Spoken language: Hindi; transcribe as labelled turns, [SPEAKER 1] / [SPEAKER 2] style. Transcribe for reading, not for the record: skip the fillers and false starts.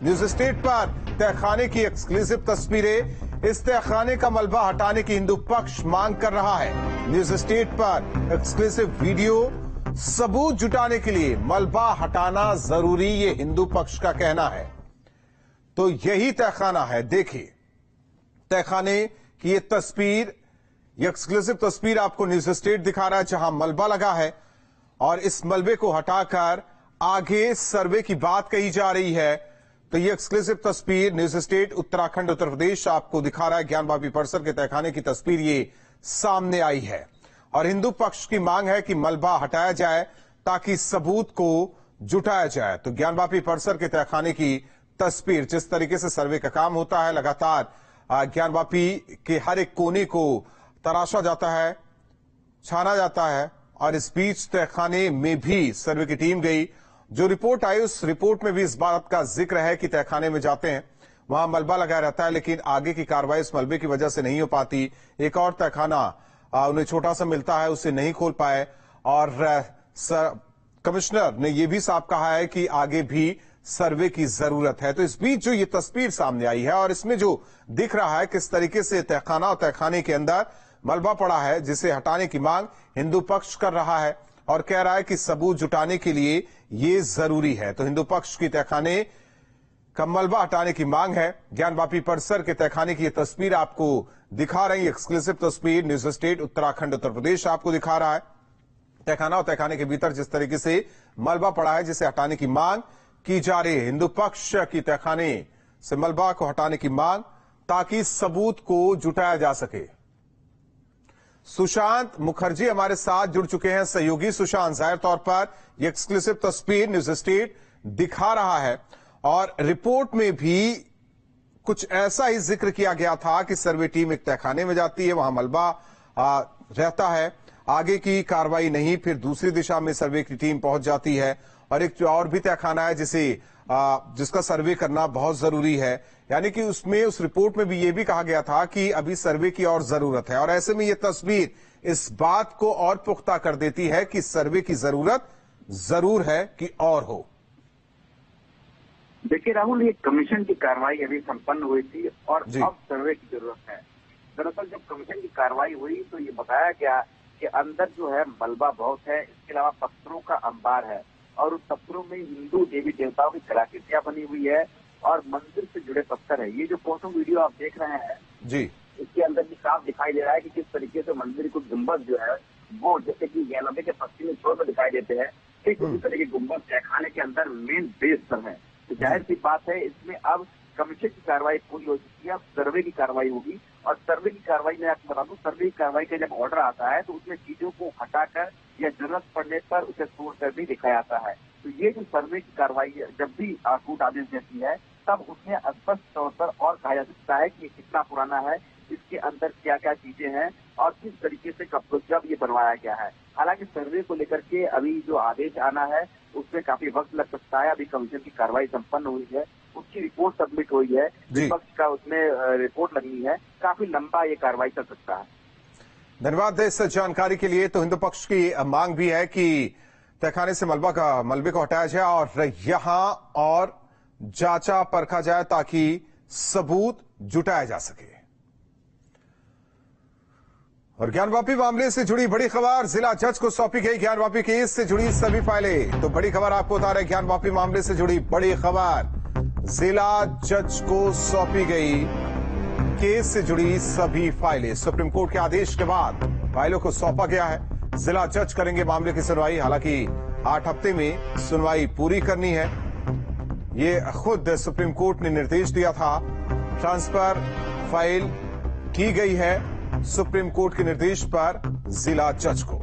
[SPEAKER 1] न्यूज स्टेट पर तहखाने की एक्सक्लूसिव तस्वीरें। इस तहखाने का मलबा हटाने की हिंदू पक्ष मांग कर रहा है। न्यूज स्टेट पर एक्सक्लूसिव वीडियो। सबूत जुटाने के लिए मलबा हटाना जरूरी, ये हिंदू पक्ष का कहना है। तो यही तहखाना है, देखिए तहखाने की ये तस्वीर, ये एक्सक्लूसिव तस्वीर आपको न्यूज स्टेट दिखा रहा है, जहां मलबा लगा है और इस मलबे को हटाकर आगे सर्वे की बात कही जा रही है। तो ये एक्सक्लूसिव तस्वीर न्यूज स्टेट उत्तराखंड उत्तर प्रदेश आपको दिखा रहा है। ज्ञानवापी परिसर के तहखाने की तस्वीर ये सामने आई है और हिंदू पक्ष की मांग है कि मलबा हटाया जाए ताकि सबूत को जुटाया जाए। तो ज्ञानवापी परिसर के तहखाने की तस्वीर, जिस तरीके से सर्वे का काम होता है, लगातार ज्ञानवापी के हर एक कोने को तराशा जाता है, छाना जाता है और इस बीच तहखाने में भी सर्वे की टीम गई। जो रिपोर्ट आई उस रिपोर्ट में भी इस बात का जिक्र है कि तहखाने में जाते हैं, वहां मलबा लगा रहता है, लेकिन आगे की कार्रवाई इस मलबे की वजह से नहीं हो पाती। एक और तहखाना उन्हें छोटा सा मिलता है, उसे नहीं खोल पाए और कमिश्नर ने यह भी साफ कहा है कि आगे भी सर्वे की जरूरत है। तो इस बीच जो ये तस्वीर सामने आई है और इसमें जो दिख रहा है किस तरीके से तहखाना और तहखाने के अंदर मलबा पड़ा है, जिसे हटाने की मांग हिंदू पक्ष कर रहा है और कह रहा है कि सबूत जुटाने के लिए ये जरूरी है। तो हिंदू पक्ष की तहखाने का मलबा हटाने की मांग है। ज्ञानवापी परिसर के तहखाने की ये तस्वीर आपको दिखा रही, एक्सक्लूसिव तस्वीर न्यूज स्टेट उत्तराखंड उत्तर प्रदेश आपको दिखा रहा है। तहखाना और तहखाने के भीतर जिस तरीके से मलबा पड़ा है, जिसे हटाने की मांग की जा रही है। हिंदू पक्ष की तहखाने से मलबा को हटाने की मांग ताकि सबूत को जुटाया जा सके। सुशांत मुखर्जी हमारे साथ जुड़ चुके हैं, सहयोगी सुशांत। जाहिर तौर पर यह एक्सक्लूसिव तस्वीर न्यूज स्टेट दिखा रहा है और रिपोर्ट में भी कुछ ऐसा ही जिक्र किया गया था कि सर्वे टीम एक तहखाने में जाती है, वहां मलबा रहता है, आगे की कार्रवाई नहीं, फिर दूसरी दिशा में सर्वे की टीम पहुंच जाती है और एक और भी तहखाना है जिसका सर्वे करना बहुत जरूरी है। यानी कि उसमें उस रिपोर्ट में भी यह भी कहा गया था कि अभी सर्वे की और जरूरत है और ऐसे में यह तस्वीर इस बात को और पुख्ता कर देती है कि सर्वे की जरूरत जरूर है कि और हो।
[SPEAKER 2] देखिए राहुल, ये कमीशन की कार्रवाई अभी संपन्न हुई थी और अब सर्वे की जरूरत है। दरअसल जब कमीशन की कार्रवाई हुई तो ये बताया गया कि अंदर जो है मलबा बहुत है, इसके अलावा पत्थरों का अंबार है और उस पत्थरों में हिंदू देवी देवताओं की कलाकृतियां बनी हुई है और मंदिर से जुड़े पत्थर है। ये जो फोटो वीडियो आप देख रहे हैं जी, इसके अंदर भी साफ दिखाई दे रहा है कि किस तरीके से मंदिर को गुंबद जो है वो जैसे कि ज्ञानवापी के पश्चिमी छोर पर दिखाई देते हैं, ठीक उसी तरह के गुंबद तहखाने के अंदर मेन बेस पर है। तो जाहिर सी बात है इसमें अब कमीशन की कार्रवाई पूरी हो चुकी है, अब सर्वे की कार्रवाई होगी और सर्वे की कार्रवाई में आपको बता दूं, सर्वे की कार्रवाई का जब ऑर्डर आता है तो उसमें चीजों को हटाकर या जरूरत पड़ने पर उसे तोड़कर भी दिखाया जाता है। तो ये जो सर्वे की कार्रवाई जब भी कोर्ट आदेश देती है तब उसमें स्पष्ट तौर पर और कहा जा सकता है कि ये कितना पुराना है, इसके अंदर क्या क्या चीजें हैं और किस तरीके से कब जब ये बनवाया गया है। हालांकि सर्वे को लेकर के अभी जो आदेश आना है उसमें काफी वक्त लग सकता है। अभी कमीशन की कार्रवाई संपन्न हुई है, उसकी रिपोर्ट सबमिट हुई है, विपक्ष का उसमें रिपोर्ट लगनी है, काफी लंबा ये कार्रवाई चल सकता है।
[SPEAKER 1] धन्यवाद इस जानकारी के लिए। तो हिंदू पक्ष की मांग भी है कि तहखाने से मलबे को हटाया जाए और यहां और जांचा परखा जाए ताकि सबूत जुटाया जा सके। और ज्ञानवापी मामले से जुड़ी बड़ी खबर, जिला जज को सौंपी गई ज्ञानवापी केस से जुड़ी सभी फाइलें। तो बड़ी खबर आपको बता रहे, ज्ञानवापी मामले से जुड़ी बड़ी खबर, जिला जज को सौंपी गई केस से जुड़ी सभी फाइलें। सुप्रीम कोर्ट के आदेश के बाद फाइलों को सौंपा गया है, जिला जज करेंगे मामले की सुनवाई। हालांकि 8 हफ्ते में सुनवाई पूरी करनी है, ये खुद सुप्रीम कोर्ट ने निर्देश दिया था। ट्रांसफर फाइल की गई है सुप्रीम कोर्ट के निर्देश पर जिला जज को।